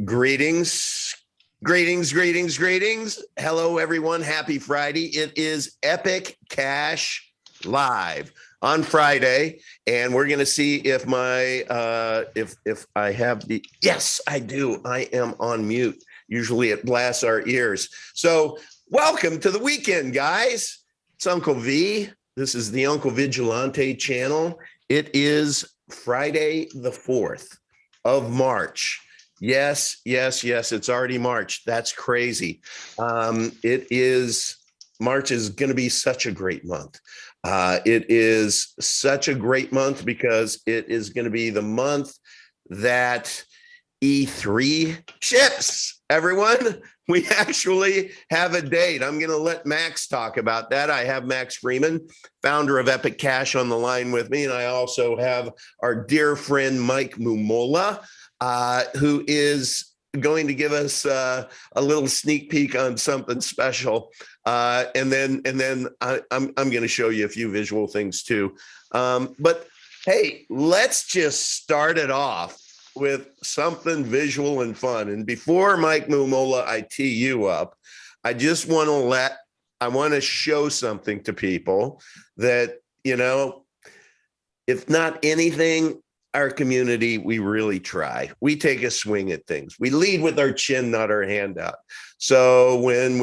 Greetings, greetings. Hello, everyone. Happy Friday. It is Epic Cash Live on Friday, and we're going to see if my if I have the yes, I do. I am on mute. Usually, it blasts our ears. So, welcome to the weekend, guys. It's Uncle V. This is the Uncle Vigilante channel. It is Friday, the 4th of March. Yes. It's already March. That's crazy. March is going to be such a great month. It is such a great month because it is going to be the month that E3 ships. Everyone, we actually have a date. I'm going to let Max talk about that. I have Max Freeman, founder of Epic Cash, on the line with me. And I also have our dear friend, Mike Mumola, who is going to give us a little sneak peek on something special. And then I'm going to show you a few visual things too. But hey, let's just start it off with something visual and fun. And before Mike Mumola, I tee you up, I just want to show something to people that, if not anything, our community, we really try. We take a swing at things. We lead with our chin, not our hand out. So when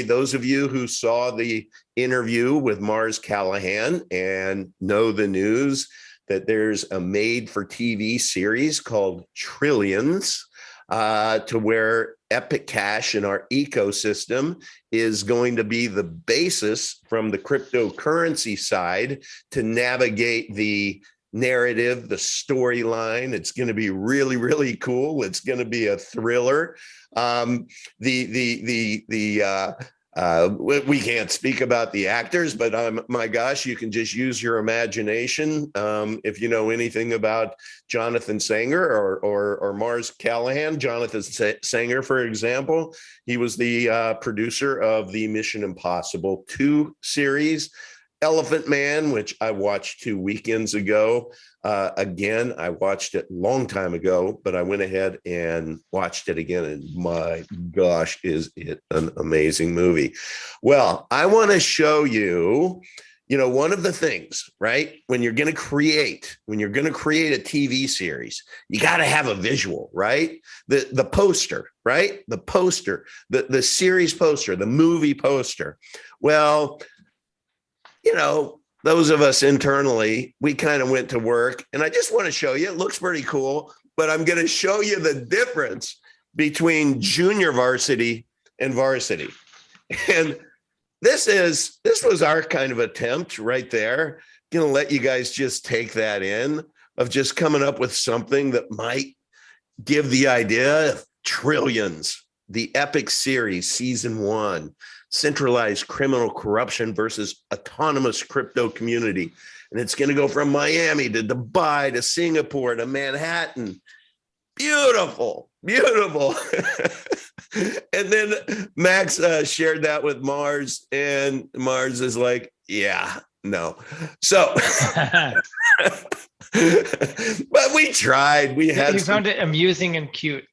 those of you who saw the interview with Mars Callahan and know the news that there's a made-for-TV series called Trillions, to where Epic Cash in our ecosystem is going to be the basis from the cryptocurrency side to navigate the narrative, the storyline. It's going to be really, really cool. It's going to be a thriller. We can't speak about the actors, but my gosh, you can just use your imagination. If you know anything about Jonathan Sanger or Mars Callahan, Jonathan Sanger, for example, he was the producer of the Mission Impossible 2 series. Elephant Man, which I watched 2 weekends ago. Again, I watched it a long time ago, but I went ahead and watched it again. And my gosh, is it an amazing movie. Well, I want to show you, one of the things, right? When you're going to create a TV series, you got to have a visual, right? The poster, right? The poster, the series poster, the movie poster. Well, those of us internally, we kind of went to work, and I just want to show you, it looks pretty cool, but I'm going to show you the difference between junior varsity and varsity. And this was our kind of attempt right there. Going to let you guys just take that in, of just coming up with something that might give the idea of Trillions, the epic series, season 1. Centralized criminal corruption versus autonomous crypto community. And it's going to go from Miami to Dubai to Singapore to Manhattan. Beautiful. And then Max shared that with Mars, and Mars is like, yeah, no. So, but we tried. We found it amusing and cute.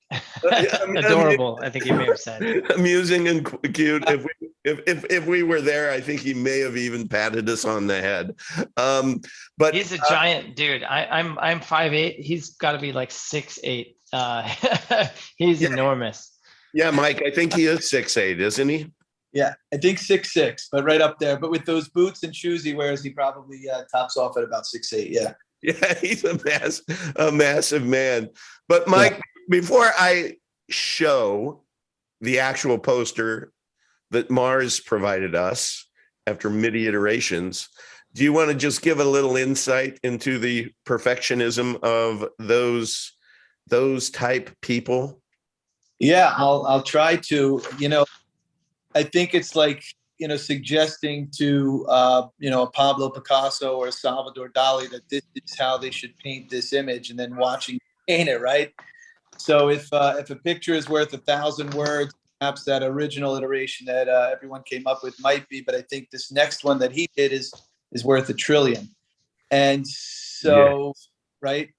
Adorable, I think he may have said. Amusing and cute. If we were there, I think he may have even patted us on the head. But he's a giant dude. I'm 5'8". He's got to be like 6'8". He's enormous. Yeah, Mike, I think he is 6'8", isn't he? Yeah, I think 6'6", but right up there. But with those boots and shoes he wears, he probably tops off at about 6'8". Yeah, he's a massive man. But Mike, before I show the actual poster that Mars provided us after many iterations, do you want to just give a little insight into the perfectionism of those type people? Yeah, I'll try to. I think it's like, suggesting to, a Pablo Picasso or a Salvador Dali that this is how they should paint this image, and then watching paint it, right? So if a picture is worth 1,000 words, perhaps that original iteration that everyone came up with might be, but I think this next one that he did is worth 1 trillion. And so, right,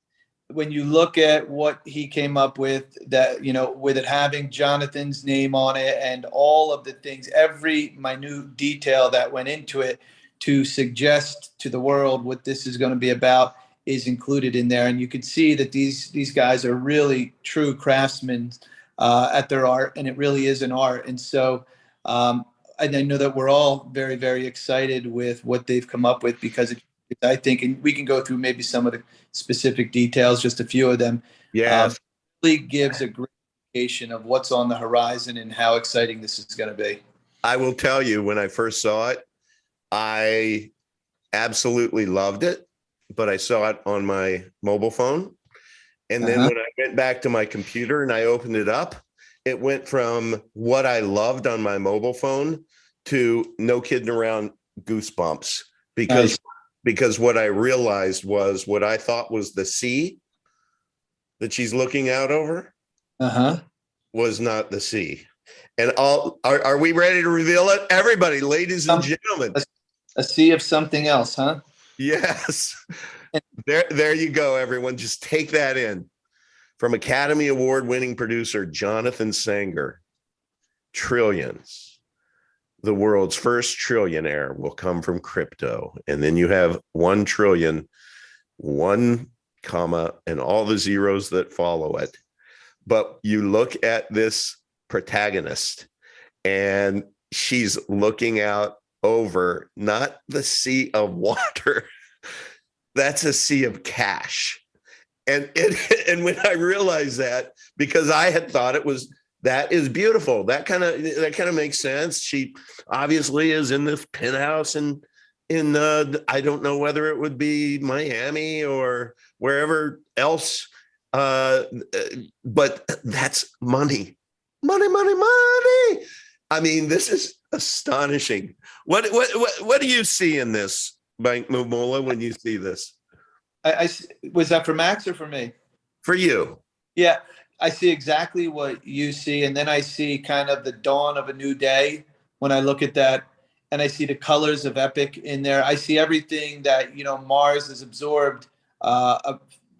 when you look at what he came up with, that, with it having Jonathan's name on it and all of the things, every minute detail that went into it to suggest to the world what this is going to be about is included in there. And you can see that these guys are really true craftsmen at their art, and it really is an art. And so and I know that we're all very, very excited with what they've come up with, because I think, and we can go through maybe some of the specific details, just a few of them. Yes. Really gives a great indication of what's on the horizon and how exciting this is going to be. I will tell you, when I first saw it, I absolutely loved it, but I saw it on my mobile phone. And then when I went back to my computer and I opened it up, it went from what I loved on my mobile phone to, no kidding around, goosebumps, because what I realized was what I thought was the sea that she's looking out over was not the sea. And are we ready to reveal it? Everybody, ladies and gentlemen. A sea of something else, huh? Yes. There you go, everyone. Just take that in. From Academy Award winning producer Jonathan Sanger, trillions. The world's first trillionaire will come from crypto. And then you have 1 trillion, 1 comma, and all the zeros that follow it. But you look at this protagonist, and she's looking out over not the sea of water. That's a sea of cash. And when I realized that, because I had thought that is beautiful. That kind of makes sense. She obviously is in this penthouse in I don't know whether it would be Miami or wherever else. But that's money. I mean, this is astonishing. What do you see in this, Mike Mumola, when you see this? I was that for Max or for me? For you. Yeah, I see exactly what you see. And then I see kind of the dawn of a new day when I look at that. And I see the colors of Epic in there. I see everything that, Mars has absorbed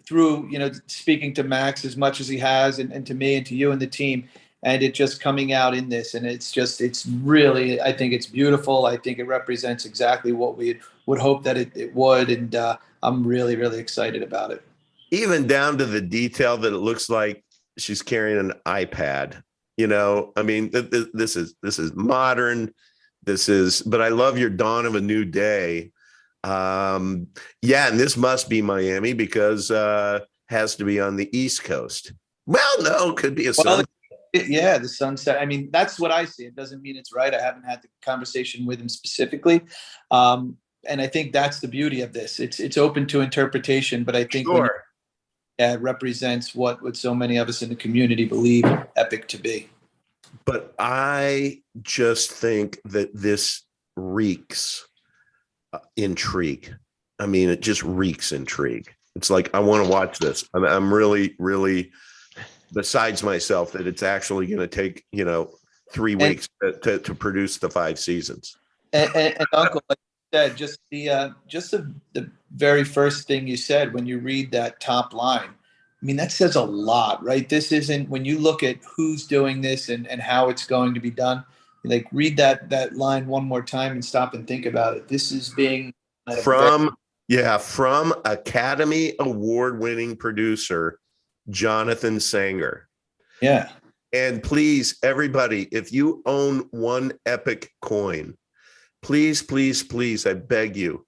through, speaking to Max as much as he has, and to me and to you and the team. And it just coming out in this. And it's really, I think it's beautiful. I think it represents exactly what we would hope that it would. And I'm really, really excited about it. Even down to the detail that it looks like she's carrying an iPad. I mean, this is modern. But I love your dawn of a new day. And this must be Miami, because has to be on the East Coast. Well, no, it could be a sun. Yeah, the sunset. I mean, that's what I see. It doesn't mean it's right. I haven't had the conversation with him specifically. And I think that's the beauty of this. It's open to interpretation, but I think it represents what so many of us in the community believe Epic to be. But I just think that this reeks intrigue. I mean, it just reeks intrigue. It's like, I want to watch this. I'm really, really besides myself that it's actually going to take 3 weeks to produce the 5 seasons. And Uncle, like you said, just the very first thing you said when you read that top line, I mean, that says a lot, right? This isn't, when you look at who's doing this and how it's going to be done, like, read that line one more time and stop and think about it. This is being from Academy Award winning producer Jonathan Sanger. Yeah. And please, everybody, if you own 1 Epic coin, please, please, please, I beg you,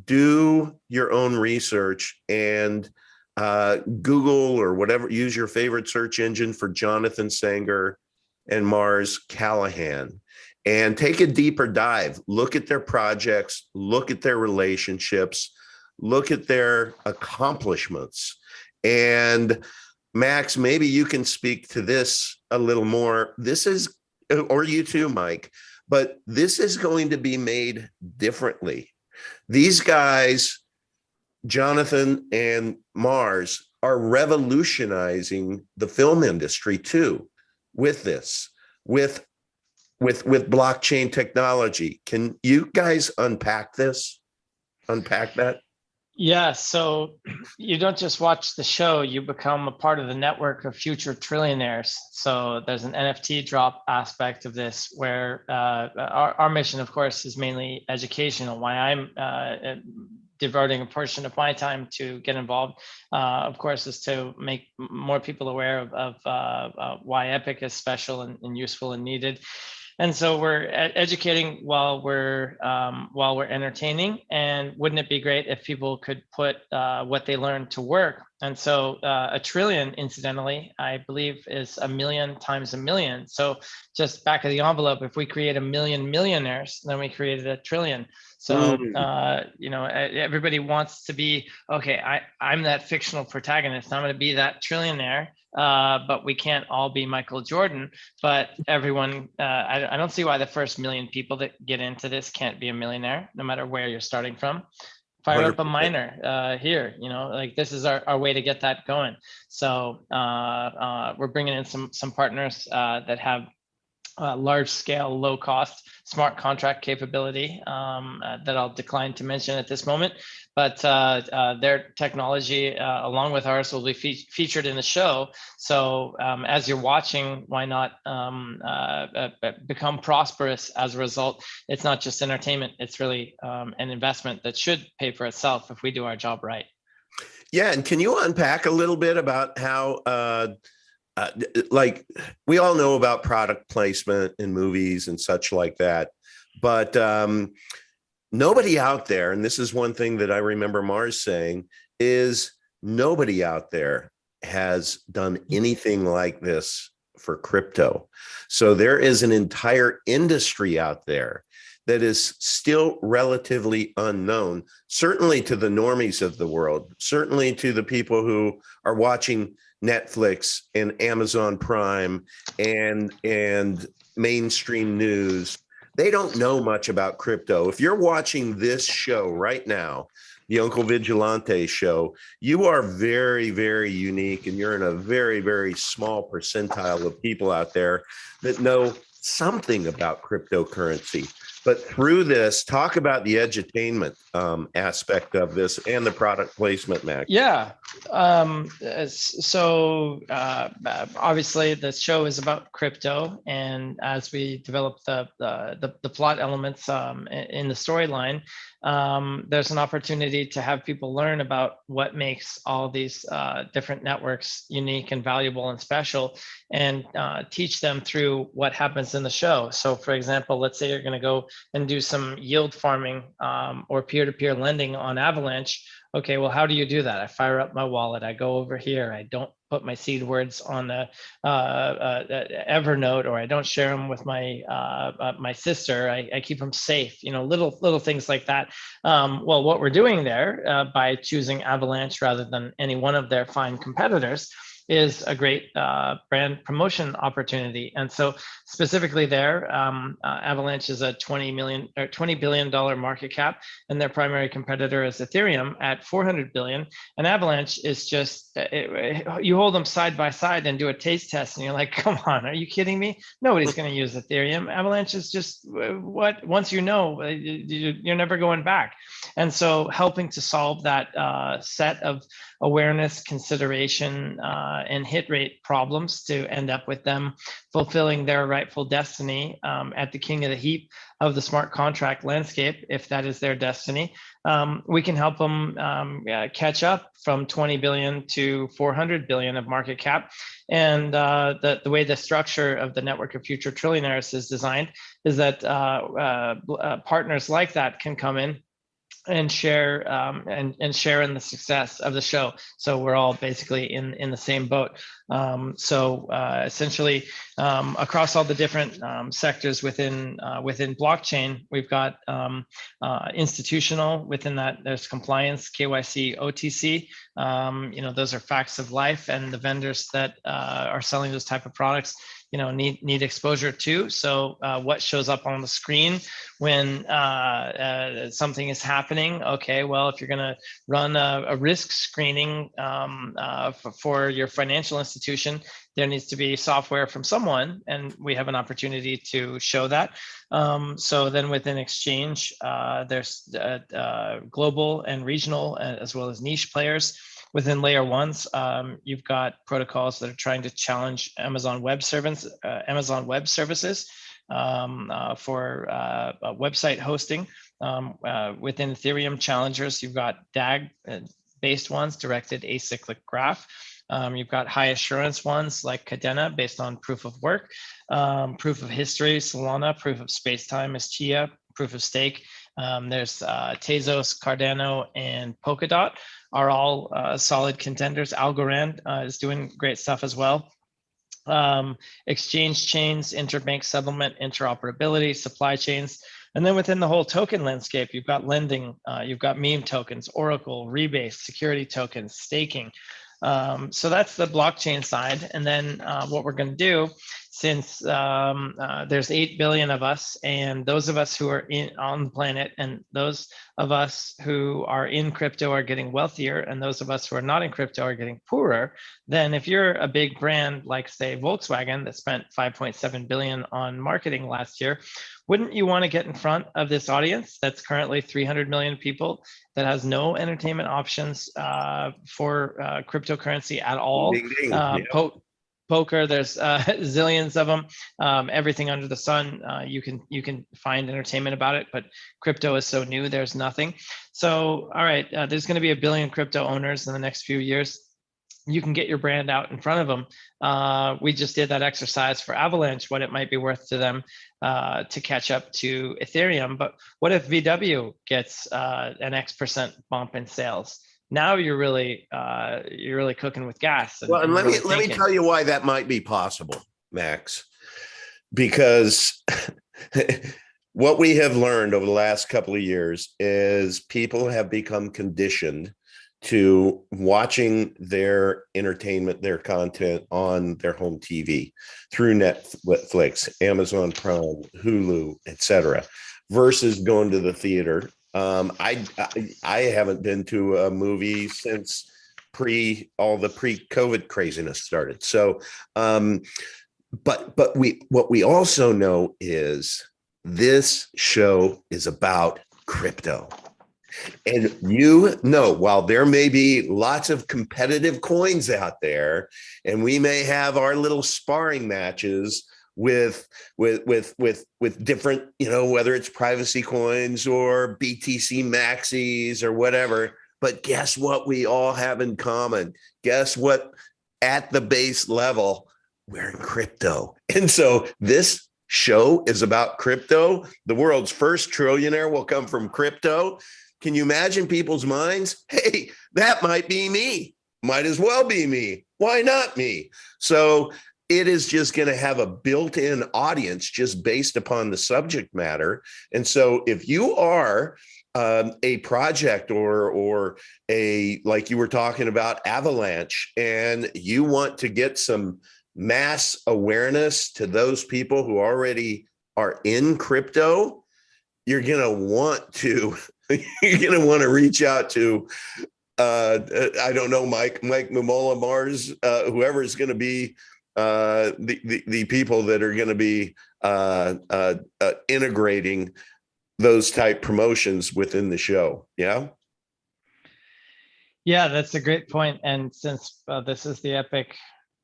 do your own research and Google or whatever, use your favorite search engine for Jonathan Sanger and Mars Callahan, and take a deeper dive. Look at their projects, look at their relationships, look at their accomplishments. And Max, maybe you can speak to this a little more. This is, or you too, Mike, but this is going to be made differently. These guys, Jonathan and Mars, are revolutionizing the film industry too with this, with blockchain technology. Can you guys unpack that? Yeah, so you don't just watch the show, you become a part of the network of future trillionaires. So there's an NFT drop aspect of this where our mission, of course, is mainly educational. Why I'm diverting a portion of my time to get involved, of course, is to make more people aware of why Epic is special and useful and needed. And so we're educating while we're entertaining. And wouldn't it be great if people could put what they learned to work? And so a trillion, incidentally, I believe is a million times a million. So just back of the envelope, if we create a million millionaires, then we created a trillion. So everybody wants to be, okay, I'm that fictional protagonist. I'm going to be that trillionaire. But we can't all be Michael Jordan. But everyone, I don't see why the first million people that get into this can't be a millionaire, no matter where you're starting from. Fire up a 100%. miner here, like this is our way to get that going. So we're bringing in some partners that have large scale, low cost, smart contract capability that I'll decline to mention at this moment. But their technology, along with ours, will be featured in the show. So as you're watching, why not become prosperous as a result? It's not just entertainment, it's really an investment that should pay for itself if we do our job right. Yeah, and can you unpack a little bit about how like we all know about product placement in movies and such like that, but nobody out there, and this is one thing that I remember Mars saying, is nobody out there has done anything like this for crypto. So there is an entire industry out there that is still relatively unknown, certainly to the normies of the world, certainly to the people who are watching Netflix and Amazon Prime and mainstream news. They don't know much about crypto. If you're watching this show right now, the Uncle Vigilante show, you are very, very unique, and you're in a very, very small percentile of people out there that know something about cryptocurrency. But through this, talk about the edutainment aspect of this and the product placement, Mac. Yeah. So obviously the show is about crypto, and as we develop the plot elements in the storyline, there's an opportunity to have people learn about what makes all these different networks unique and valuable and special, and teach them through what happens in the show. So for example, let's say you're going to go and do some yield farming or peer-to-peer lending on Avalanche. Okay, well, how do you do that? I fire up my wallet. I go over here. I don't put my seed words on the Evernote, or I don't share them with my my sister. I keep them safe. Little things like that. Well, what we're doing there by choosing Avalanche rather than any one of their fine competitors is a great brand promotion opportunity. And so specifically there, Avalanche is a $20 billion market cap, and their primary competitor is Ethereum at 400 billion. And Avalanche is just, you hold them side by side and do a taste test, and you're like, come on, are you kidding me? Nobody's going to use Ethereum. Avalanche is just once you're never going back. And so helping to solve that set of awareness, consideration, and hit rate problems to end up with them fulfilling their rightful destiny at the king of the heap of the smart contract landscape, if that is their destiny. We can help them catch up from 20 billion to 400 billion of market cap. And the way the structure of the network of future trillionaires is designed is that partners like that can come in and share and share in the success of the show. So we're all basically in the same boat. Essentially, across all the different sectors within blockchain, we've got institutional. Within that, there's compliance, KYC, OTC. Those are facts of life, and the vendors that are selling those type of products need exposure too. So what shows up on the screen when something is happening? Okay, well, if you're going to run a risk screening for your financial institution, institution, there needs to be software from someone, and we have an opportunity to show that. So then within Exchange, there's global and regional as well as niche players. Within layer ones, you've got protocols that are trying to challenge Amazon Web Services for website hosting. Within Ethereum challengers, you've got DAG-based ones, directed acyclic graph. You've got high assurance ones like Cadena, based on proof of work, proof of history, Solana, proof of space-time is Chia, proof of stake. There's Tezos, Cardano, and Polkadot are all solid contenders. Algorand is doing great stuff as well. Exchange chains, interbank settlement, interoperability, supply chains. And then within the whole token landscape, you've got lending, you've got meme tokens, Oracle, Rebase, security tokens, staking. So that's the blockchain side. And then what we're going to do, since there's 8 billion of us, and those of us who are on the planet, and those of us who are in crypto are getting wealthier, and those of us who are not in crypto are getting poorer, then if you're a big brand like, say, Volkswagen, that spent 5.7 billion on marketing last year, wouldn't you want to get in front of this audience that's currently 300 million people that has no entertainment options for cryptocurrency at all? Ding, ding. Yeah. Poker, there's zillions of them. Everything under the sun, you can find entertainment about it, but crypto is so new, there's nothing. So, all right, there's going to be 1 billion crypto owners in the next few years. You can get your brand out in front of them. We just did that exercise for Avalanche, what it might be worth to them to catch up to Ethereum. But what if VW gets an X% bump in sales? Now you're really cooking with gas. Well, and let me tell you why that might be possible, Max, because what we have learned over the last couple of years is people have become conditioned to watching their entertainment, their content on their home TV through Netflix, Amazon Prime, Hulu, etc., versus going to the theater. I haven't been to a movie since all the pre-COVID craziness started. So, but what we also know is this show is about crypto. And while there may be lots of competitive coins out there, and we may have our little sparring matches with different, whether it's privacy coins or BTC maxis or whatever, but guess what we all have in common? Guess what? At the base level, we're in crypto. And so this show is about crypto. The world's first trillionaire will come from crypto. Can you imagine people's minds? Hey, that might be me. Might as well be me. Why not me? So it is just going to have a built-in audience just based upon the subject matter. And so if you are a project or a, like you were talking about, Avalanche, and you want to get some mass awareness to those people who already are in crypto, you're going to want to reach out to I don't know, Mike Mamola Mars, whoever is going to be the people that are going to be integrating those type promotions within the show. Yeah, that's a great point. And since this is the Epic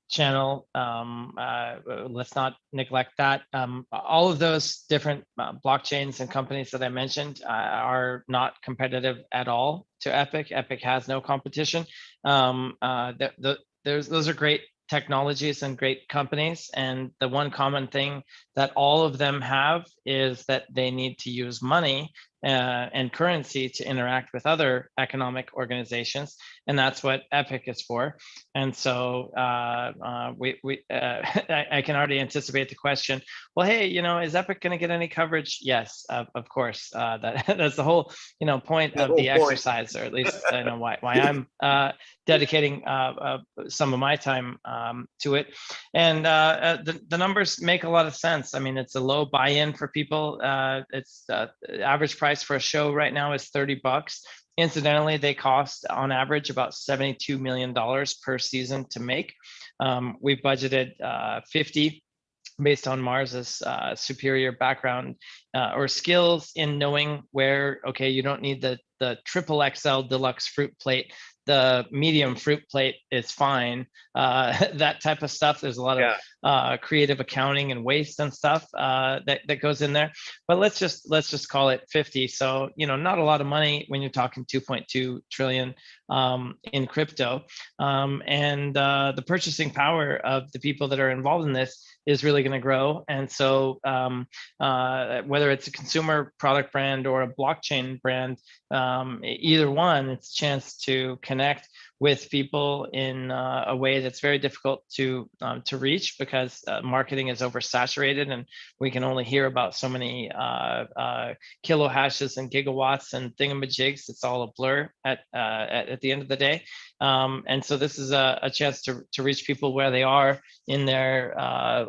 channel, let's not neglect that. All of those different blockchains and companies that I mentioned are not competitive at all to Epic. Epic has no competition. Those are great technologies and great companies, and the one common thing that all of them have is that they need to use money and currency to interact with other economic organizations, and that's what Epic is for. And so I can already anticipate the question. Well, hey, is Epic going to get any coverage? Yes, of course. That's the whole point of the exercise, or at least I know why I'm dedicating some of my time to it. And the numbers make a lot of sense. I mean, it's a low buy-in for people. It's average price for a show right now is $30. Incidentally, they cost on average about $72 million per season to make. We budgeted 50 based on Mars's superior background or skills in knowing where, okay, you don't need the triple XL deluxe fruit plate. The medium fruit plate is fine. That type of stuff. There's a lot of creative accounting and waste and stuff that goes in there. But let's just call it 50. So, not a lot of money when you're talking 2.2 trillion in crypto. And the purchasing power of the people that are involved in this is really going to grow. And so whether it's a consumer product brand or a blockchain brand, either one, it's a chance to connect with people in a way that's very difficult to reach, because marketing is oversaturated and we can only hear about so many kilo hashes and gigawatts and thingamajigs. It's all a blur at the end of the day. And so this is a chance to reach people where they are in their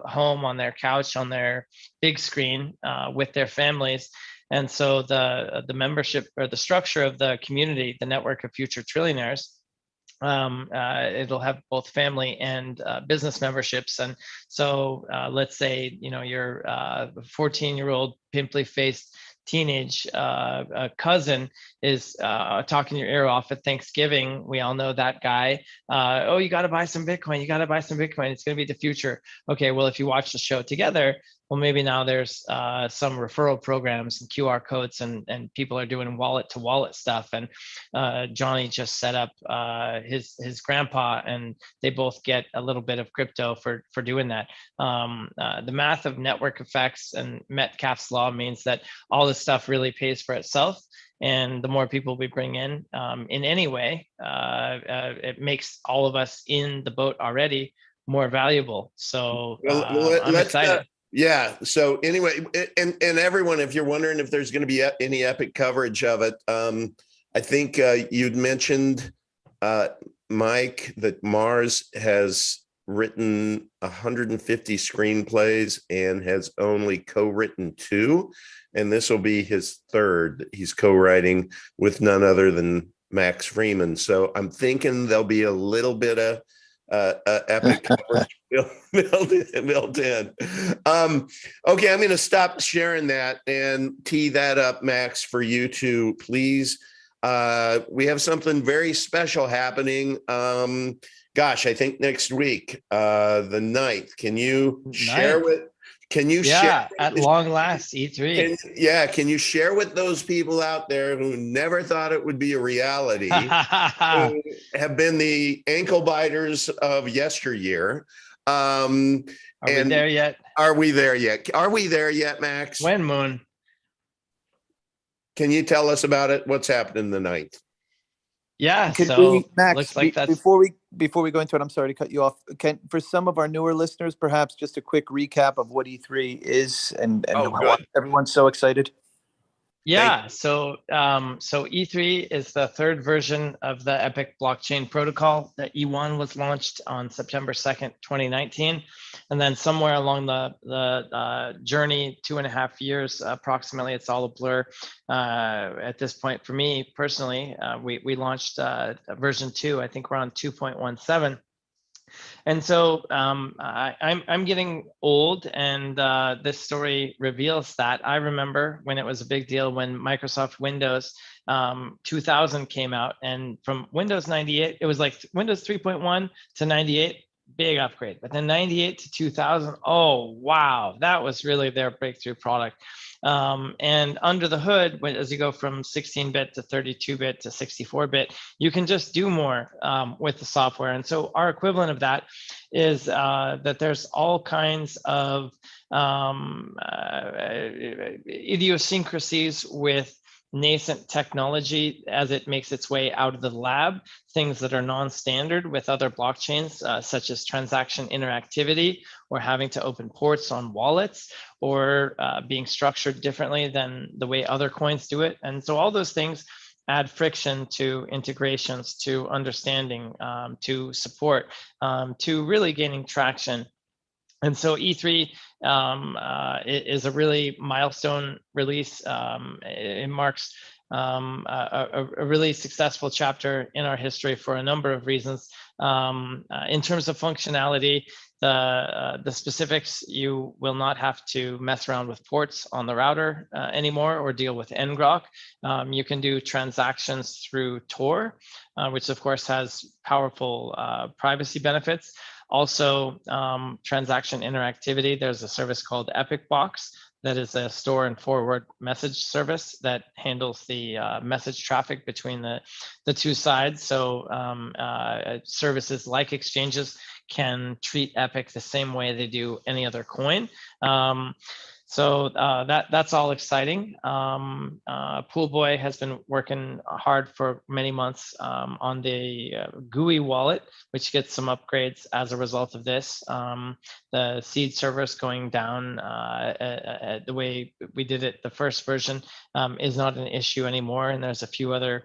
home, on their couch, on their big screen with their families. And so the membership or the structure of the community, the network of future trillionaires, it'll have both family and business memberships. And so let's say, your 14-year-old pimply faced teenage cousin is talking your ear off at Thanksgiving. We all know that guy. Oh, you got to buy some Bitcoin. You got to buy some Bitcoin. It's going to be the future. Okay, well, if you watch the show together, well, maybe now there's some referral programs and QR codes, and people are doing wallet to wallet stuff. And Johnny just set up his grandpa, and they both get a little bit of crypto for doing that. The math of network effects and Metcalfe's law means that all this stuff really pays for itself. And the more people we bring in any way, it makes all of us in the boat already more valuable. So I'm excited. Yeah. So anyway, and everyone, if you're wondering if there's going to be any epic coverage of it, I think you'd mentioned, Mike, that Mars has written 150 screenplays and has only co-written 2, and this will be his 3rd. He's co-writing with none other than Max Freeman. So I'm thinking there'll be a little bit of epic coverage built in. Okay, I'm going to stop sharing that and tee that up, Max, for you to please. We have something very special happening. Gosh, I think next week, the 9th. Can you share with? Can you share at long last E3? Can you share with those people out there who never thought it would be a reality, who have been the ankle biters of yesteryear? Are we there yet? Are we there yet? Are we there yet, Max? When, Moon? Can you tell us about it? What's happening the 9th? Yeah. Max, looks like that's... before we go into it, I'm sorry to cut you off. For some of our newer listeners, perhaps just a quick recap of what E3 is and why everyone's so excited. Yeah, so E3 is the 3rd version of the Epic blockchain protocol. That E1 was launched on September 2nd, 2019. And then somewhere along the journey, 2.5 years approximately, it's all a blur at this point. For me personally, we launched version 2. I think we're on 2.17. And so I'm getting old, and this story reveals that. I remember when it was a big deal when Microsoft Windows 2000 came out, and from Windows 98, it was like Windows 3.1 to 98, big upgrade. But then 98 to 2000, oh, wow, that was really their breakthrough product. And under the hood, as you go from 16-bit to 32-bit to 64-bit, you can just do more with the software. And so our equivalent of that is that there's all kinds of idiosyncrasies with nascent technology as it makes its way out of the lab, things that are non-standard with other blockchains, such as transaction interactivity, or having to open ports on wallets, or being structured differently than the way other coins do it. And so all those things add friction to integrations, to understanding, to support, to really gaining traction. And so E3 is a really milestone release. It marks a really successful chapter in our history for a number of reasons. In terms of functionality, the specifics, you will not have to mess around with ports on the router anymore or deal with ngrok. You can do transactions through Tor, which of course has powerful privacy benefits. Also, transaction interactivity. There's a service called Epicbox that is a store and forward message service that handles the message traffic between the two sides. So services like exchanges can treat Epic the same way they do any other coin. So that's all exciting. Poolboy has been working hard for many months on the GUI wallet, which gets some upgrades as a result of this. The seed servers going down the way we did it, the first version, is not an issue anymore, and there's a few other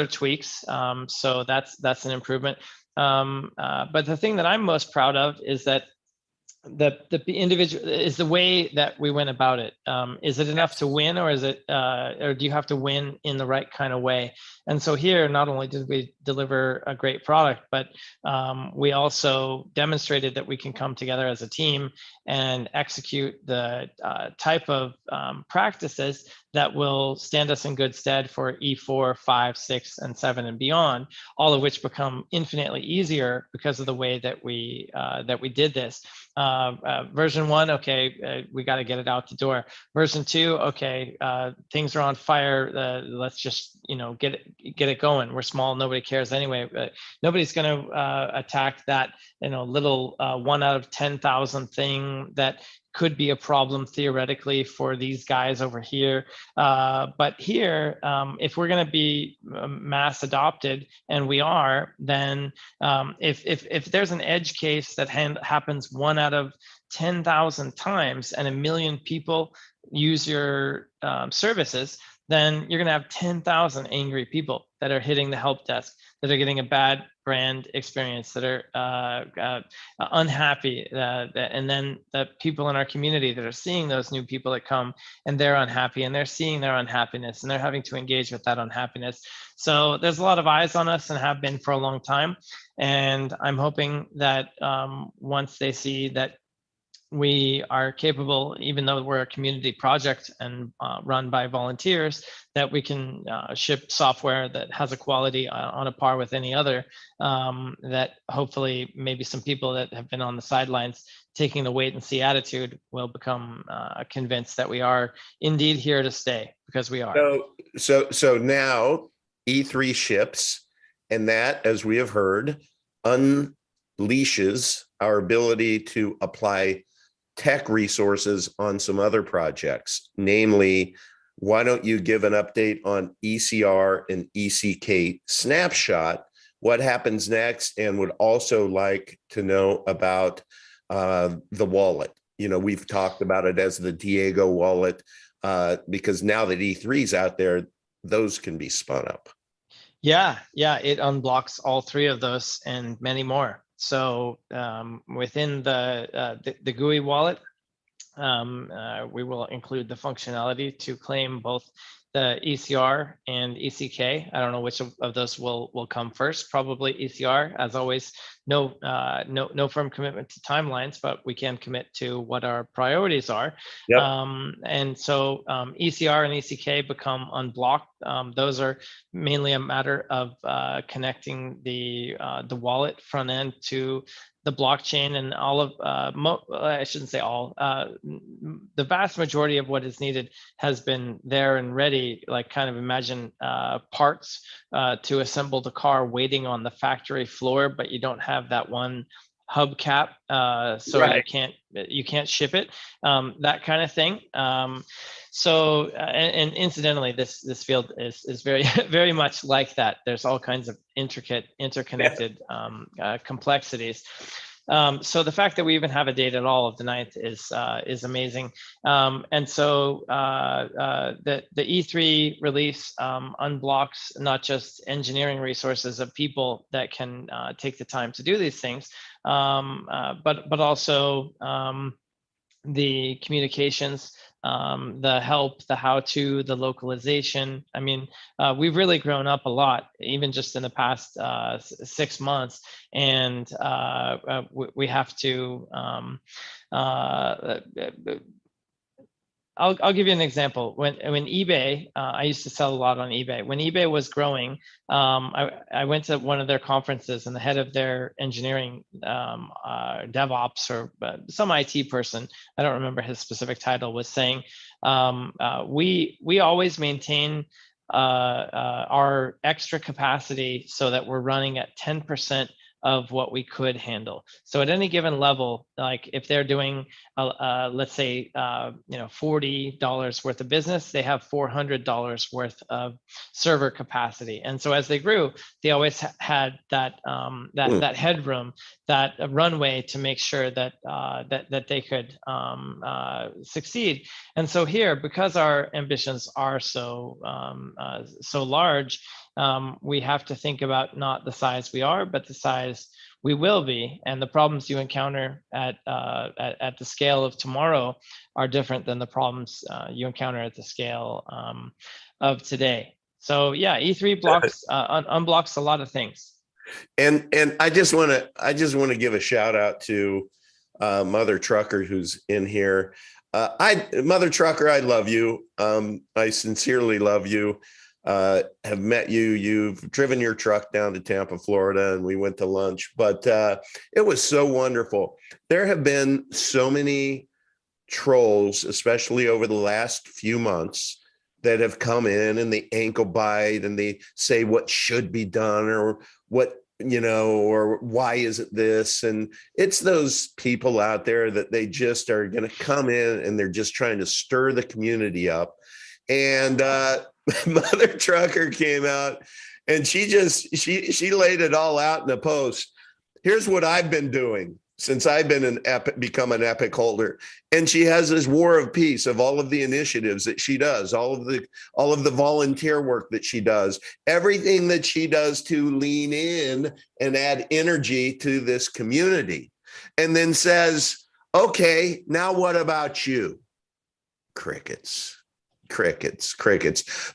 tweaks. So that's an improvement. But the thing that I'm most proud of is that the individual is the way that we went about it. Is it enough to win, or is it, or do you have to win in the right kind of way? And so here, not only did we deliver a great product, but we also demonstrated that we can come together as a team and execute the type of practices that will stand us in good stead for E4, 5, 6, and 7 and beyond, all of which become infinitely easier because of the way that we did this. Version 1, okay, we got to get it out the door. Version 2, okay, things are on fire. Let's just get it going. We're small, nobody cares anyway. Nobody's going to attack that little 1 out of 10,000 thing that could be a problem theoretically for these guys over here. But here, if we're going to be mass adopted, and we are, then if there's an edge case that happens 1 out of 10,000 times and 1 million people use your services, then you're going to have 10,000 angry people that are hitting the help desk, that are getting a bad brand experience, that are unhappy, and then the people in our community that are seeing those new people that come and they're unhappy, and they're seeing their unhappiness, and they're having to engage with that unhappiness. So there's a lot of eyes on us, and have been for a long time. And I'm hoping that once they see that we are capable, even though we're a community project and run by volunteers, that we can ship software that has a quality on a par with any other, that hopefully maybe some people that have been on the sidelines taking the wait and see attitude will become convinced that we are indeed here to stay, because we are. So now E3 ships, and that, as we have heard, unleashes our ability to apply tech resources on some other projects. Namely, why don't you give an update on ECR and ECK snapshot? What happens next? And would also like to know about the wallet. We've talked about it as the Diego wallet, because now that E3's out there, those can be spun up. Yeah, it unblocks all 3 of those and many more. So within the GUI wallet, we will include the functionality to claim both the ECR and ECK. I don't know which of those will come first. Probably ECR. As always, no firm commitment to timelines, but we can commit to what our priorities are. Yep. And so ECR and ECK become unblocked. Those are mainly a matter of connecting the wallet front end to the blockchain, and all of I shouldn't say all, the vast majority of what is needed has been there and ready. Like, kind of imagine parts to assemble the car waiting on the factory floor, but you don't have that one hubcap, so right. you can't ship it, that kind of thing. So and incidentally, this field is very very much like that. There's all kinds of interconnected complexities. So the fact that we even have a date at all of the 9th is amazing. And so the E3 release unblocks not just engineering resources of people that can take the time to do these things, but also the communications the help, the how-to, the localization. I mean, we've really grown up a lot, even just in the past 6 months, and we have to. I'll give you an example. When eBay, I used to sell a lot on eBay. When eBay was growing, I went to one of their conferences, and the head of their engineering, DevOps, or some IT person, I don't remember his specific title, was saying, we always maintain our extra capacity so that we're running at 10% of what we could handle. So at any given level, like if they're doing, let's say, $40 worth of business, they have $400 worth of server capacity. And so as they grew, they always had that that headroom, that runway to make sure that that they could succeed. And so here, because our ambitions are so so large, we have to think about not the size we are, but the size we will be, and the problems you encounter at the scale of tomorrow are different than the problems you encounter at the scale of today. So yeah, E3 blocks unblocks a lot of things. And I just want to give a shout out to Mother Trucker, who's in here. Mother Trucker, I love you. I sincerely love you. Have met you. You've driven your truck down to Tampa, Florida, and we went to lunch. But it was so wonderful. There have been so many trolls, especially over the last few months, that have come in and they ankle bite and they say what should be done, or what, or why isn't this? And it's those people out there that they just are going to come in and they're just trying to stir the community up. And Mother Trucker came out and she laid it all out in a post. Here's what I've been doing since I've been become an Epic holder. And she has this war of peace of all of the initiatives that she does, all of the volunteer work that she does, everything that she does to lean in and add energy to this community. And then says, okay, now what about you? Crickets.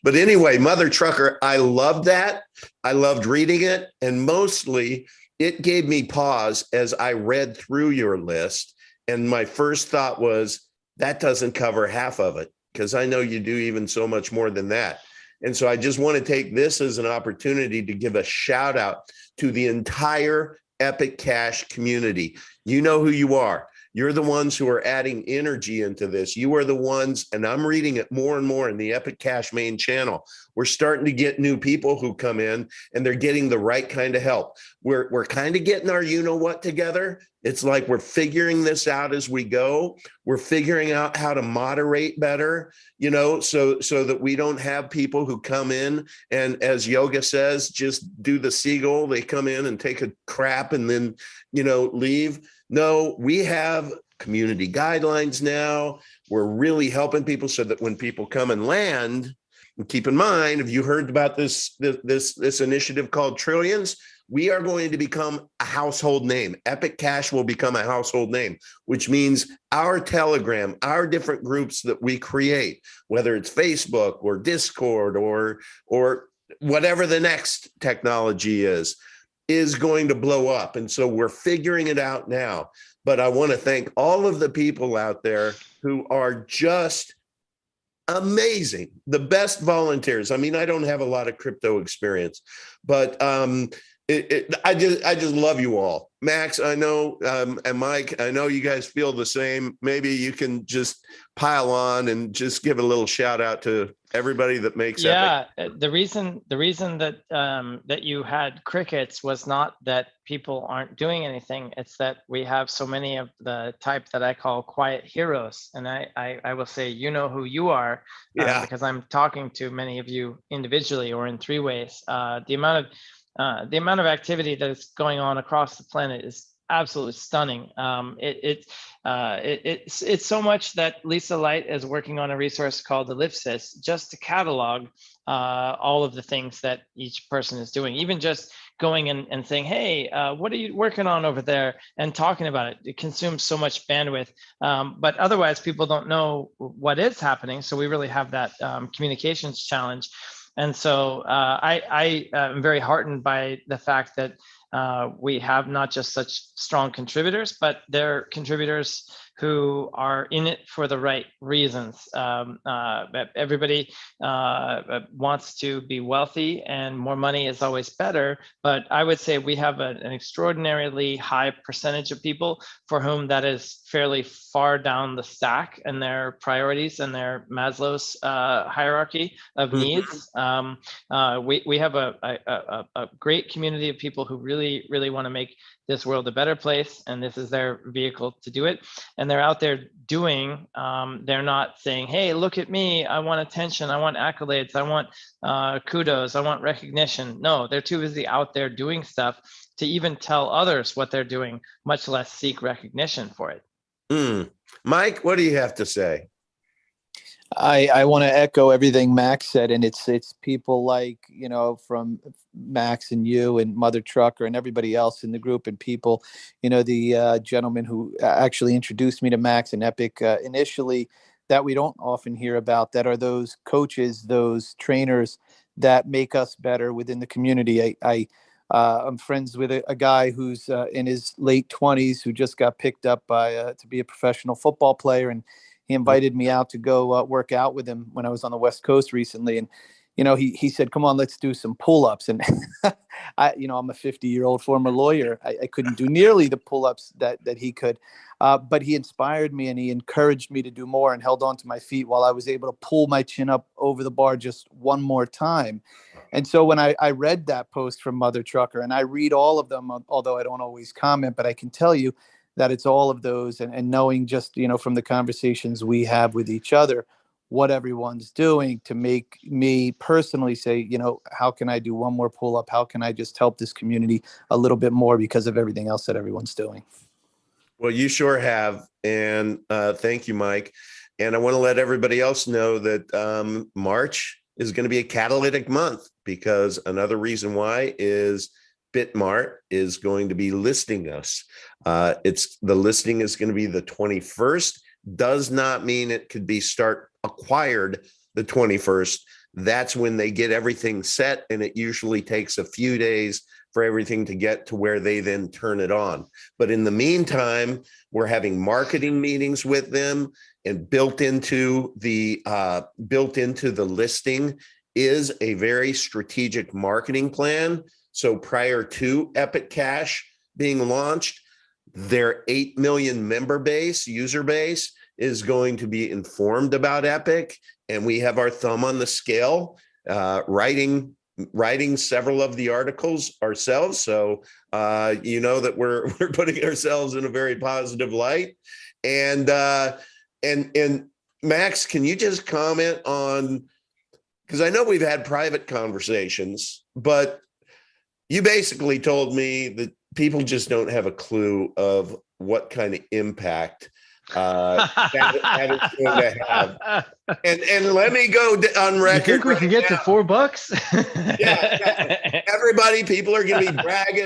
But anyway, Mother Trucker, I loved that. I loved reading it. And mostly it gave me pause as I read through your list. And my first thought was, that doesn't cover half of it, because I know you do even so much more than that. And so I just want to take this as an opportunity to give a shout out to the entire Epic Cash community. You know who you are. You're the ones who are adding energy into this. You are the ones, and I'm reading it more and more in the Epic Cash main channel. We're starting to get new people who come in, and they're getting the right kind of help. We're kind of getting our you-know-what together. It's like we're figuring this out as we go. We're figuring out how to moderate better, so that we don't have people who come in and, as Yoga says, just do the seagull. They come in and take a crap and then, leave. No, we have community guidelines now. We're really helping people so that when people come and land, and keep in mind, have you heard about this initiative called Trillions? We are going to become a household name. Epic Cash will become a household name, which means our Telegram, our different groups that we create, whether it's Facebook or Discord or whatever the next technology is going to blow up. And so we're figuring it out now. But I want to thank all of the people out there who are just amazing, the best volunteers. I mean, I don't have a lot of crypto experience, but I just love you all. Max, I know, and Mike, I know you guys feel the same. Maybe you can just pile on and just give a little shout out to everybody that makes it. Yeah, the reason that that you had crickets was not that people aren't doing anything. It's that we have so many of the type that I call quiet heroes, and I will say, you know who you are, because I'm talking to many of you individually or in three ways. The amount of activity that is going on across the planet is absolutely stunning. It's so much that Lisa Light is working on a resource called Ellipsis, just to catalog all of the things that each person is doing, even just going and saying, hey, what are you working on over there, and talking about it. It consumes so much bandwidth, but otherwise people don't know what is happening. So we really have that communications challenge. And so I am very heartened by the fact that we have not just such strong contributors, but they're contributors who are in it for the right reasons. Everybody wants to be wealthy, and more money is always better. But I would say we have an extraordinarily high percentage of people for whom that is fairly far down the stack and their priorities and their Maslow's hierarchy of needs. We have a great community of people who really want to make this world a better place, and this is their vehicle to do it. And they're out there doing, they're not saying, hey, look at me, I want attention, I want accolades, I want kudos, I want recognition. No, they're too busy out there doing stuff to even tell others what they're doing, much less seek recognition for it. Mike, what do you have to say? I want to echo everything Max said, and it's people like, from Max and you and Mother Trucker and everybody else in the group, and people, the gentleman who actually introduced me to Max and Epic initially, that we don't often hear about, that are those coaches, those trainers that make us better within the community. I'm friends with a guy who's in his late 20s who just got picked up by to be a professional football player, and he invited me out to go work out with him when I was on the West Coast recently. And, he said, come on, let's do some pull-ups. And I'm a 50-year-old former lawyer. I couldn't do nearly the pull-ups that he could. But he inspired me, and he encouraged me to do more, and held on to my feet while I was able to pull my chin up over the bar just one more time. And so when I read that post from Mother Trucker, and I read all of them, although I don't always comment, but I can tell you that it's all of those, and knowing just, from the conversations we have with each other, what everyone's doing to make me personally say, how can I do one more pull up? How can I just help this community a little bit more because of everything else that everyone's doing? Well, you sure have. And thank you, Mike. And I want to let everybody else know that March is going to be a catalytic month, because another reason why is BitMart is going to be listing us. The listing is going to be the 21st. Does not mean it could be acquired the 21st. That's when they get everything set, and it usually takes a few days for everything to get to where they then turn it on. But in the meantime, we're having marketing meetings with them, and built into the listing is a very strategic marketing plan. So prior to Epic Cash being launched, their 8 million user base is going to be informed about Epic. And we have our thumb on the scale, writing several of the articles ourselves. So that we're putting ourselves in a very positive light. And Max, can you just comment on, because I know we've had private conversations, but you basically told me that people just don't have a clue of what kind of impact that is going to have. And let me go on record. You think we can get to $4? Yeah. People are going to be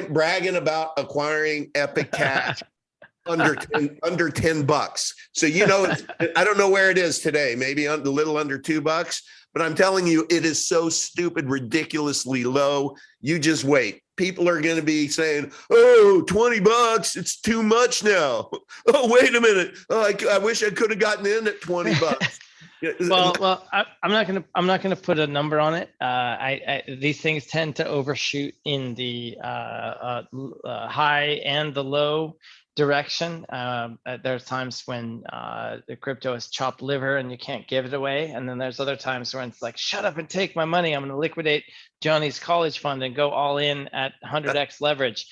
bragging about acquiring Epic Cash under $10. So I don't know where it is today. Maybe a little under $2. But I'm telling you, it is so stupid, ridiculously low. You just wait. People are going to be saying, "Oh, $20, it's too much now." Oh, wait a minute. Oh, I wish I could have gotten in at $20. Well, I'm not gonna put a number on it. These things tend to overshoot in the high and the low direction. There's times when the crypto is chopped liver and you can't give it away, and then there's other times when it's like, shut up and take my money. I'm going to liquidate Johnny's college fund and go all in at 100x leverage.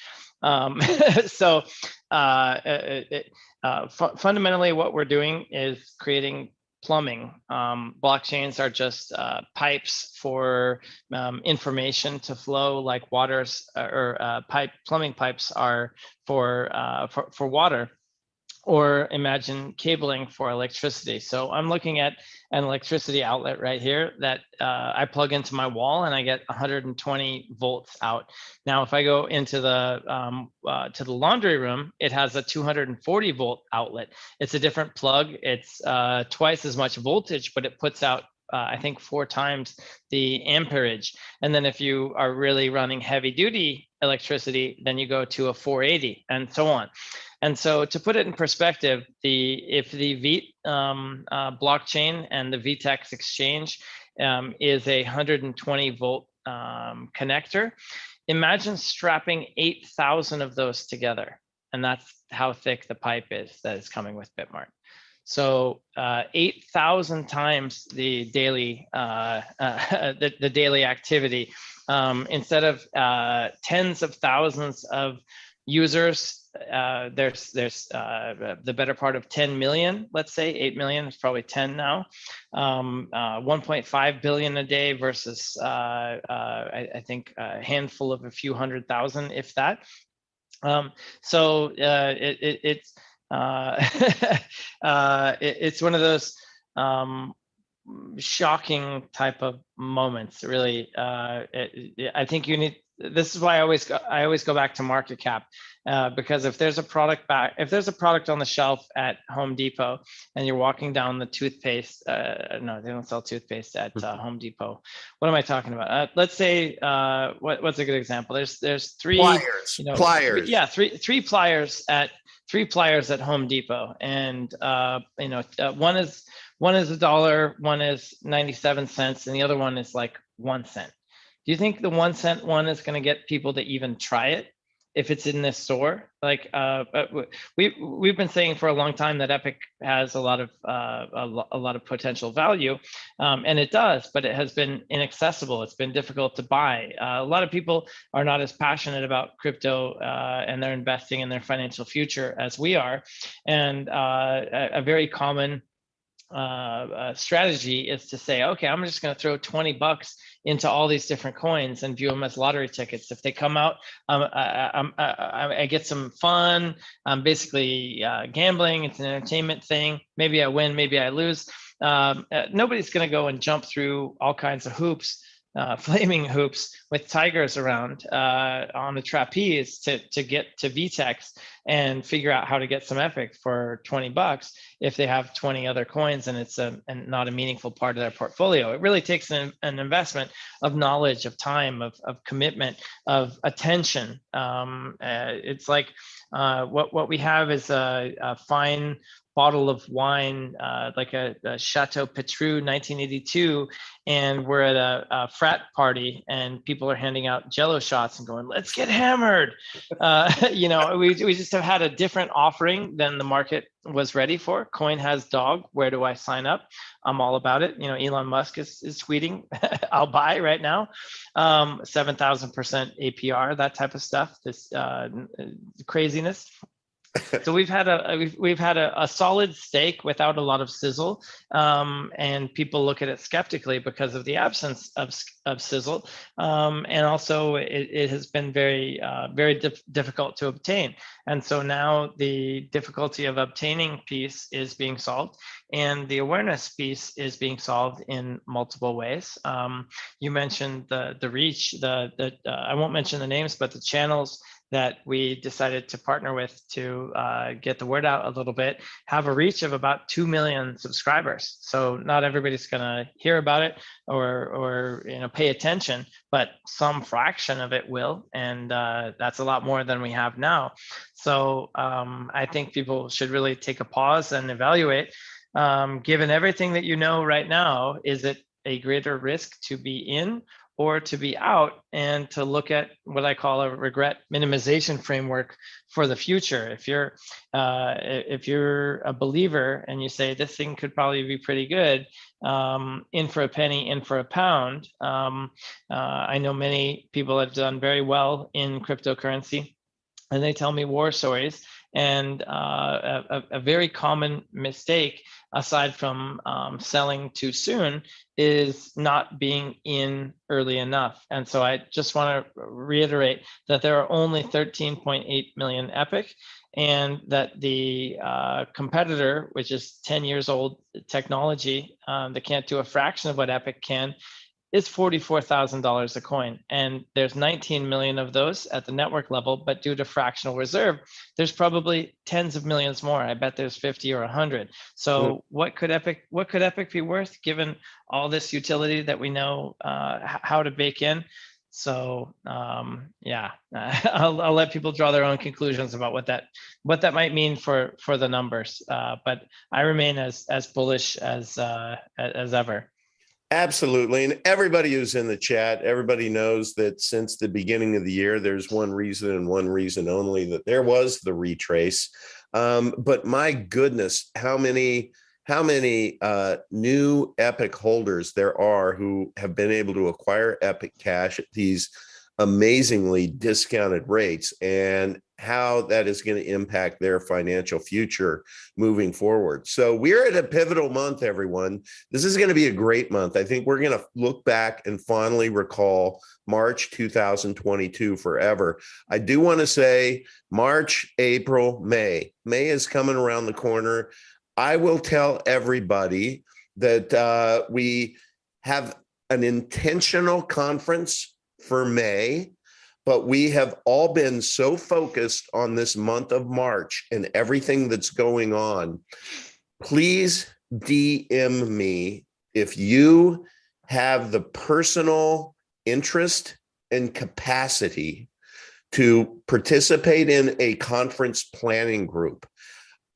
Fundamentally, what we're doing is creating plumbing. Blockchains are just pipes for information to flow, like waters or plumbing pipes are for water. Or imagine cabling for electricity. So I'm looking at an electricity outlet right here that I plug into my wall and I get 120 volts out. Now, if I go into to the laundry room, it has a 240 volt outlet. It's a different plug. It's twice as much voltage, but it puts out I think 4 times the amperage. And then if you are really running heavy duty electricity, then you go to a 480 and so on. And so to put it in perspective, if the blockchain and the VTEX exchange is a 120 volt connector, imagine strapping 8,000 of those together. And that's how thick the pipe is that is coming with BitMart. So 8,000 times the daily the daily activity, instead of tens of thousands of users, there's the better part of 10 million, let's say 8 million, it's probably 10 now, 1.5 billion a day versus I think a handful of a few 100,000, if that. So it's it's one of those shocking type of moments, really. I think you need. This is why I always go back to market cap, because if there's a product on the shelf at Home Depot and you're walking down the toothpaste, no, they don't sell toothpaste at Home Depot. What am I talking about? Let's say what's a good example? There's 3 pliers. Pliers. Yeah, three pliers at Home Depot, and one is $1, one is 97 cents, and the other one is like 1 cent. Do you think the 1 cent one is going to get people to even try it if it's in this store? Like we've been saying for a long time that Epic has a lot of potential value, and it does, but it has been inaccessible. It's been difficult to buy. A lot of people are not as passionate about crypto and they're investing in their financial future as we are, and a very common strategy is to say, okay, I'm just going to throw $20 into all these different coins and view them as lottery tickets. If they come out, I get some fun. I'm basically gambling. It's an entertainment thing. Maybe I win, maybe I lose. Nobody's going to go and jump through all kinds of hoops, flaming hoops with tigers around on the trapeze to get to VTEX and figure out how to get some Epic for $20 if they have 20 other coins and it's and not a meaningful part of their portfolio. It really takes an investment of knowledge, of time, of commitment, of attention. It's like what we have is a fine bottle of wine, like a Chateau Petrus 1982, and we're at a frat party and people are handing out Jello shots and going, let's get hammered. We just have had a different offering than the market was ready for. Coin has dog. Where do I sign up? I'm all about it. Elon Musk is tweeting, I'll buy right now. 7,000% APR, that type of stuff, this craziness. So we've had a solid stake without a lot of sizzle, and people look at it skeptically because of the absence of sizzle, and also it has been very difficult to obtain. And so now the difficulty of obtaining piece is being solved, and the awareness piece is being solved in multiple ways. You mentioned the reach, I won't mention the names, but the channels that we decided to partner with to get the word out a little bit, have a reach of about 2 million subscribers. So not everybody's gonna hear about it or pay attention, but some fraction of it will, and that's a lot more than we have now. So I think people should really take a pause and evaluate, given everything that you know right now, is it a greater risk to be in or to be out, and to look at what I call a regret minimization framework for the future. If you're a believer and you say this thing could probably be pretty good, in for a penny, in for a pound. I know many people have done very well in cryptocurrency, and they tell me war stories. And a very common mistake, aside from selling too soon, is not being in early enough. And so I just want to reiterate that there are only 13.8 million Epic, and that the competitor, which is 10 years old technology that can't do a fraction of what Epic can, is $44,000 a coin. And there's 19 million of those at the network level, but due to fractional reserve, there's probably tens of millions more. I bet there's 50 or 100. So what could Epic be worth, given all this utility that we know how to bake in? So yeah, I'll let people draw their own conclusions about what that might mean for the numbers. But I remain as bullish as ever. Absolutely. And everybody who's in the chat, everybody knows that since the beginning of the year, there's one reason and one reason only, that there was the retrace. But my goodness, how many new Epic holders there are who have been able to acquire Epic Cash at these amazingly discounted rates, and how that is going to impact their financial future moving forward. So we're at a pivotal month, everyone. This is going to be a great month. I think we're going to look back and fondly recall March 2022 forever. I do want to say March, April, May. May is coming around the corner. I will tell everybody that we have an intentional conference for May, but we have all been so focused on this month of March and everything that's going on. Please DM me if you have the personal interest and capacity to participate in a conference planning group.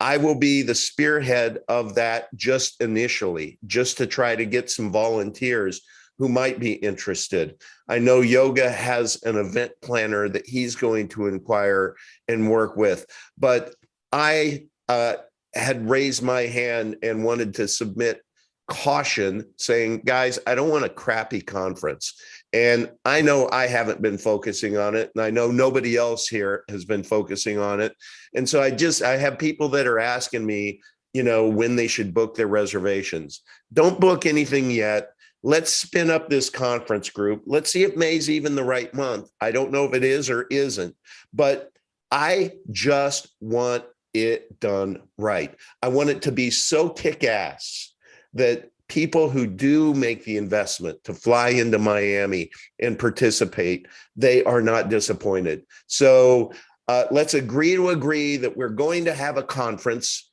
I will be the spearhead of that just initially, just to try to get some volunteers who might be interested. I know Yoga has an event planner that he's going to inquire and work with, but I had raised my hand and wanted to submit caution, saying, guys, I don't want a crappy conference. And I know I haven't been focusing on it, and I know nobody else here has been focusing on it. And so I have people that are asking me, when they should book their reservations. Don't book anything yet. Let's spin up this conference group. Let's see if May's even the right month. I don't know if it is or isn't, but I just want it done right. I want it to be so kick-ass that people who do make the investment to fly into Miami and participate, they are not disappointed. So let's agree that we're going to have a conference.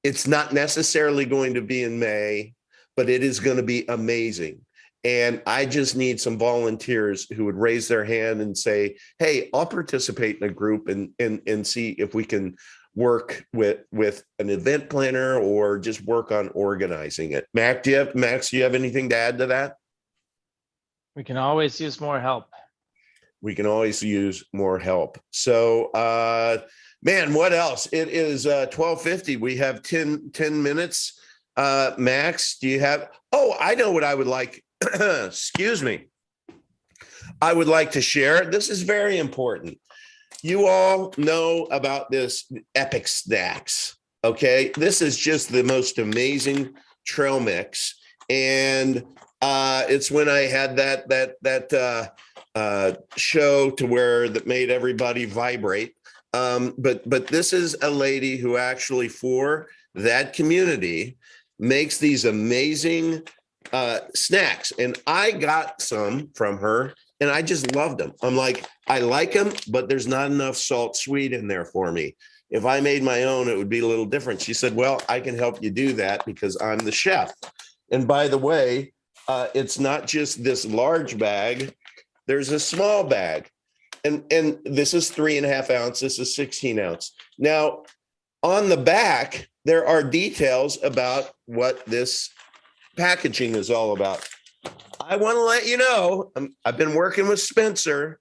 It's not necessarily going to be in May, but it is going to be amazing. And I just need some volunteers who would raise their hand and say, hey, I'll participate in a group and see if we can work with an event planner or just work on organizing it. Max, do you have anything to add to that? We can always use more help. We can always use more help. So, man, what else? It is 12:50. We have 10 minutes. Max, do you have, I know what I would like. Excuse me. I would like to share. This is very important. You all know about this Epic Snacks. Okay. This is just the most amazing trail mix. And it's when I had that show to where that made everybody vibrate. But this is a lady who actually, for that community, makes these amazing snacks. And I got some from her and I just loved them. I'm like, I like them, but there's not enough salt sweet in there for me. If I made my own, it would be a little different. She said, well, I can help you do that because I'm the chef. And by the way, it's not just this large bag. There's a small bag. And this is 3.5 ounce. This is 16 ounce. Now, on the back, there are details about what this packaging is all about. I want to let you know, I've been working with Spencer,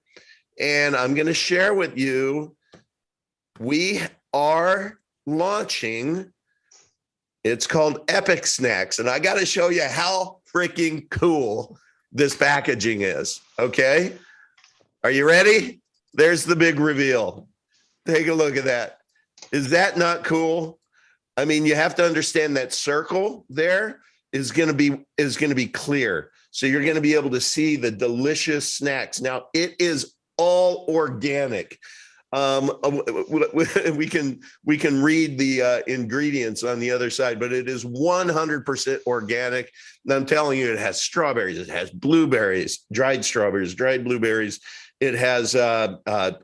and I'm going to share with you, we are launching, it's called Epic Snacks, and I got to show you how freaking cool this packaging is, okay? Are you ready? There's the big reveal. Take a look at that. Is that not cool? I mean, you have to understand that circle there is going to be clear. So you're going to be able to see the delicious snacks. Now it is all organic. We can read the ingredients on the other side, but it is 100% organic. And I'm telling you, it has strawberries, it has blueberries, dried strawberries, dried blueberries. It has well,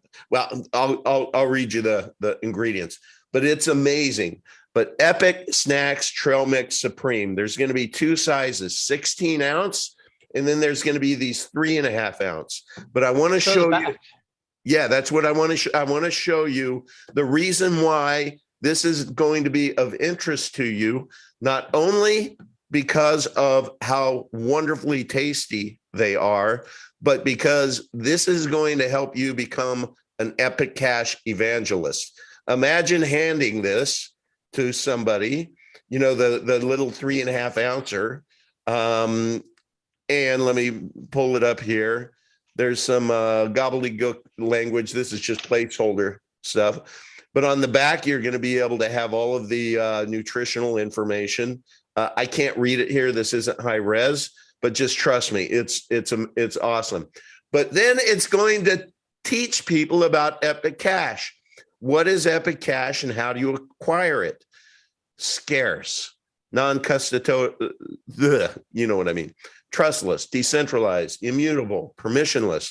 I'll read you the ingredients, but it's amazing. But Epic Snacks Trail Mix Supreme, there's going to be two sizes, 16 ounce, and then there's going to be these 3.5 ounce. But I want to show you. Yeah, that's what I want to I want to show you the reason why this is going to be of interest to you, not only because of how wonderfully tasty they are, but because this is going to help you become an Epic Cash evangelist. Imagine handing this to somebody, you know, the little 3.5 ouncer. And let me pull it up here. There's some gobbledygook language. This is just placeholder stuff. But on the back, you're going to be able to have all of the nutritional information. I can't read it here. This isn't high res, but just trust me, it's awesome. But then it's going to teach people about Epic Cash. What is Epic Cash and how do you acquire it? Scarce, non-custodial, you know what I mean. Trustless, decentralized, immutable, permissionless,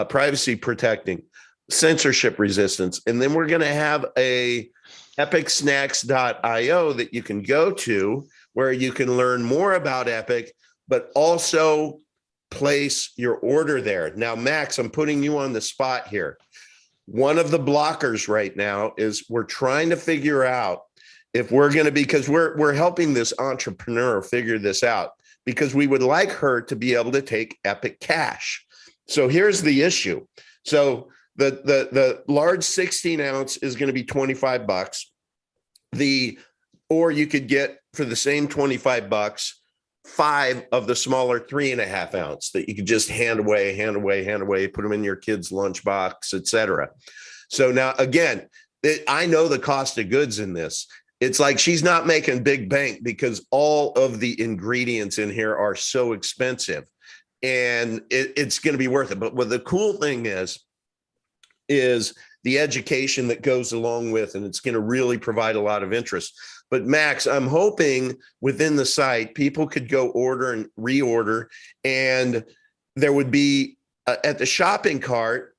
privacy protecting, censorship resistance. And then we're going to have a epicsnacks.io that you can go to where you can learn more about Epic, but also place your order there. Now, Max, I'm putting you on the spot here. One of the blockers right now is we're trying to figure out if we're going to be, because we're helping this entrepreneur figure this out, because we would like her to be able to take Epic Cash. So here's the issue. So the large 16 ounce is going to be $25. Or you could get for the same $25, 5 of the smaller 3.5 ounce that you could just hand away, put them in your kid's lunchbox, etc. So now again, I know the cost of goods in this. It's like she's not making big bank because all of the ingredients in here are so expensive, and it's going to be worth it. But what the cool thing is the education that goes along with, and it's going to really provide a lot of interest. But Max, I'm hoping within the site, people could go order and reorder, and there would be at the shopping cart,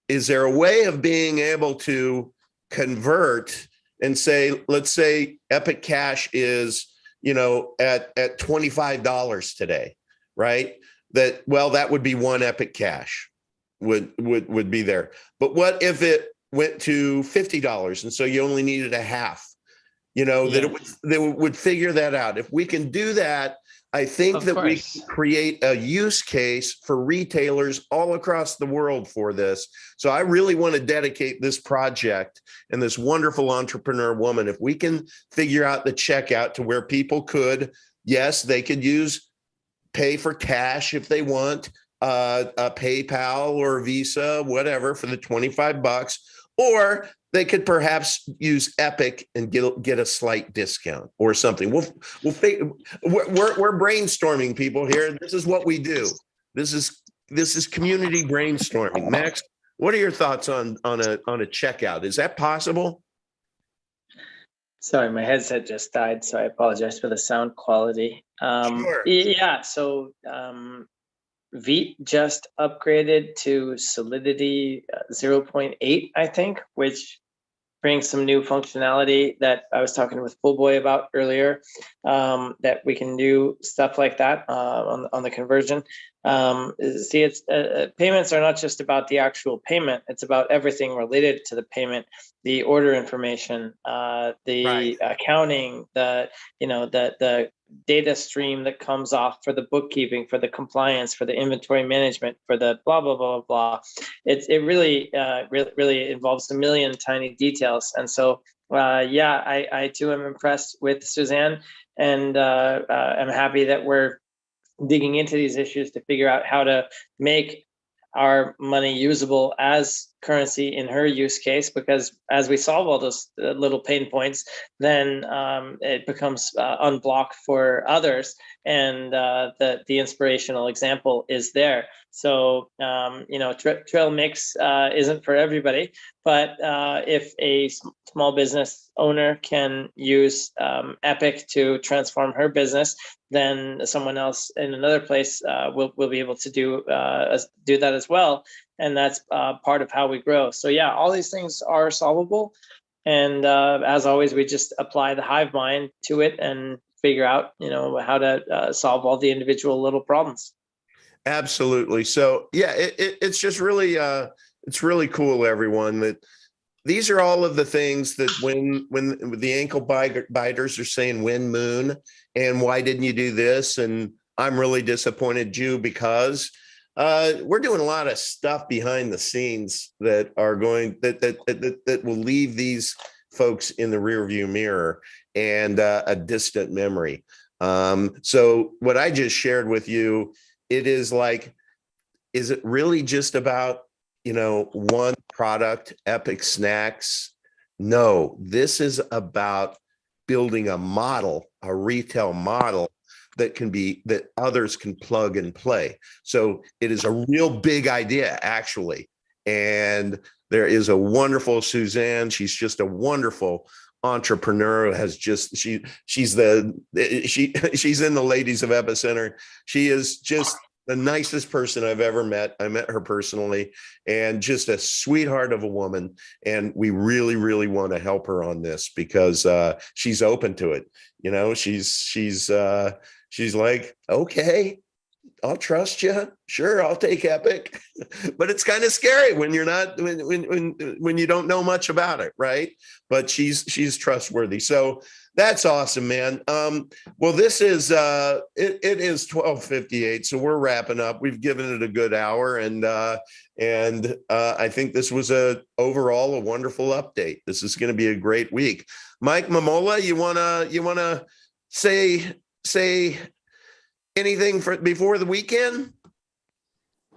is there a way of being able to convert and say, let's say Epic Cash is, you know, at $25 today, right? That would be one Epic Cash would be there. But what if it went to $50 and so you only needed a half? You know, yeah. They would figure that out. If we can do that, I think that we can create a use case for retailers all across the world for this. So I really want to dedicate this project and this wonderful entrepreneur woman. If we can figure out the checkout to where people could, yes, they could pay for cash if they want, a PayPal or Visa, whatever, for the $25, or they could perhaps use Epic and get a slight discount or something. We're brainstorming, people here. This is what we do. This is community brainstorming. Max, what are your thoughts on a checkout? Is that possible? Sorry, my headset just died, so I apologize for the sound quality. Sure. Yeah, so Veet just upgraded to Solidity 0.8, I think, which brings some new functionality that I was talking with Full Boy about earlier, that we can do stuff like that on the conversion. See, it's payments are not just about the actual payment; it's about everything related to the payment, the order information, the accounting, the data stream that comes off for the bookkeeping, for the compliance, for the inventory management, for the blah blah blah blah. It really really involves a million tiny details, and so yeah, I too am impressed with Suzanne, and I'm happy that we're digging into these issues to figure out how to make our money usable as currency in her use case, because as we solve all those little pain points, then it becomes unblocked for others. And the inspirational example is there. So, Trail Mix isn't for everybody, but if a small business owner can use Epic to transform her business, then someone else in another place will be able to do that as well. And that's part of how we grow. So yeah, all these things are solvable. And as always, we just apply the hive mind to it and figure out, how to solve all the individual little problems. Absolutely. So yeah, it's just really it's really cool, everyone, that these are all of the things that when the ankle biters are saying when moon and why didn't you do this, and I'm really disappointed, Jew, because we're doing a lot of stuff behind the scenes that are going that will leave these folks in the rearview mirror and a distant memory. So what I just shared with you, it is like, is it really just about, one product, Epic Snacks? No, this is about building a model, a retail model that others can plug and play. So it is a real big idea, actually. And there is a wonderful Suzanne. She's just a wonderful entrepreneur who has just, she's in the ladies of Epicenter. She is just the nicest person I've ever met. I met her personally, and just a sweetheart of a woman. And we really, really want to help her on this because she's open to it. She's like, okay, I'll trust you. Sure, I'll take Epic, but it's kind of scary when you're not when you don't know much about it, right? But she's trustworthy. So that's awesome, man. Well, this is it is 12:58, so we're wrapping up. We've given it a good hour, and I think this was overall a wonderful update. This is going to be a great week. Mike Mamola, you wanna say anything before the weekend?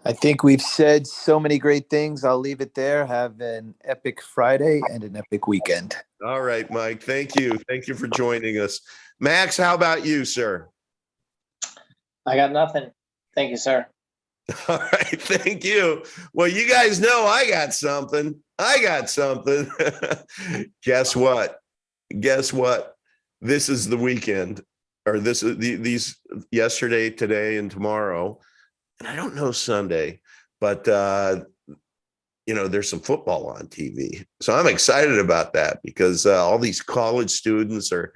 I think we've said so many great things. I'll leave it there. Have an epic Friday and an epic weekend. All right, Mike. Thank you. Thank you for joining us. Max, how about you, sir? I got nothing. Thank you, sir. All right. Thank you. Well, you guys know I got something. Guess what? This is the weekend, or this is these yesterday, today, and tomorrow. And I don't know Sunday, but there's some football on TV. So I'm excited about that because all these college students are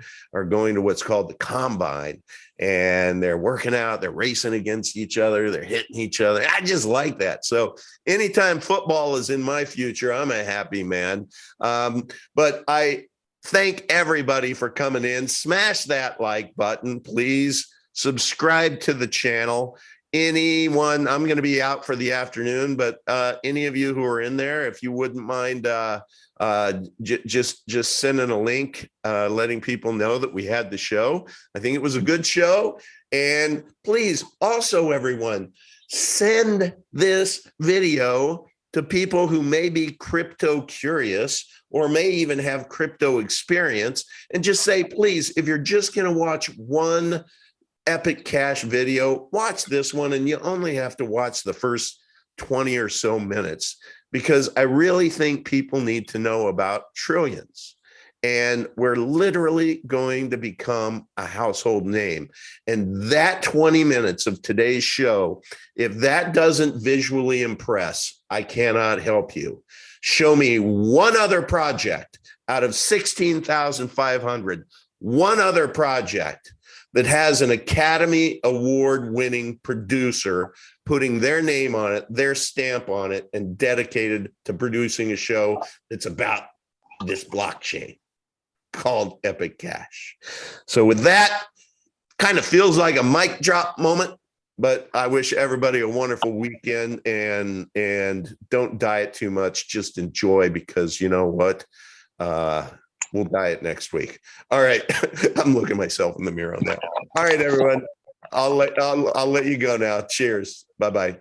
going to what's called the combine, and they're working out, they're racing against each other, they're hitting each other. I just like that. So anytime football is in my future, I'm a happy man. But I thank everybody for coming in. Smash that like button, please. Subscribe to the channel. Anyone, I'm going to be out for the afternoon, but any of you who are in there, if you wouldn't mind just sending a link, letting people know that we had the show. I think it was a good show. And please also, everyone, send this video to people who may be crypto curious or may even have crypto experience, and just say, please, if you're just going to watch one Epic Cash video, watch this one, and you only have to watch the first 20 or so minutes, because I really think people need to know about trillions. And we're literally going to become a household name. And that 20 minutes of today's show, if that doesn't visually impress, I cannot help you. Show me one other project out of 16,500, one other project that has an Academy Award winning producer putting their name on it, their stamp on it, and dedicated to producing a show that's about this blockchain called Epic Cash. So with that, kind of feels like a mic drop moment, but I wish everybody a wonderful weekend, and don't diet too much. Just enjoy, because you know what? We'll diet next week. All right. I'm looking myself in the mirror on that. All right, everyone. I'll let you go now. Cheers. Bye-bye.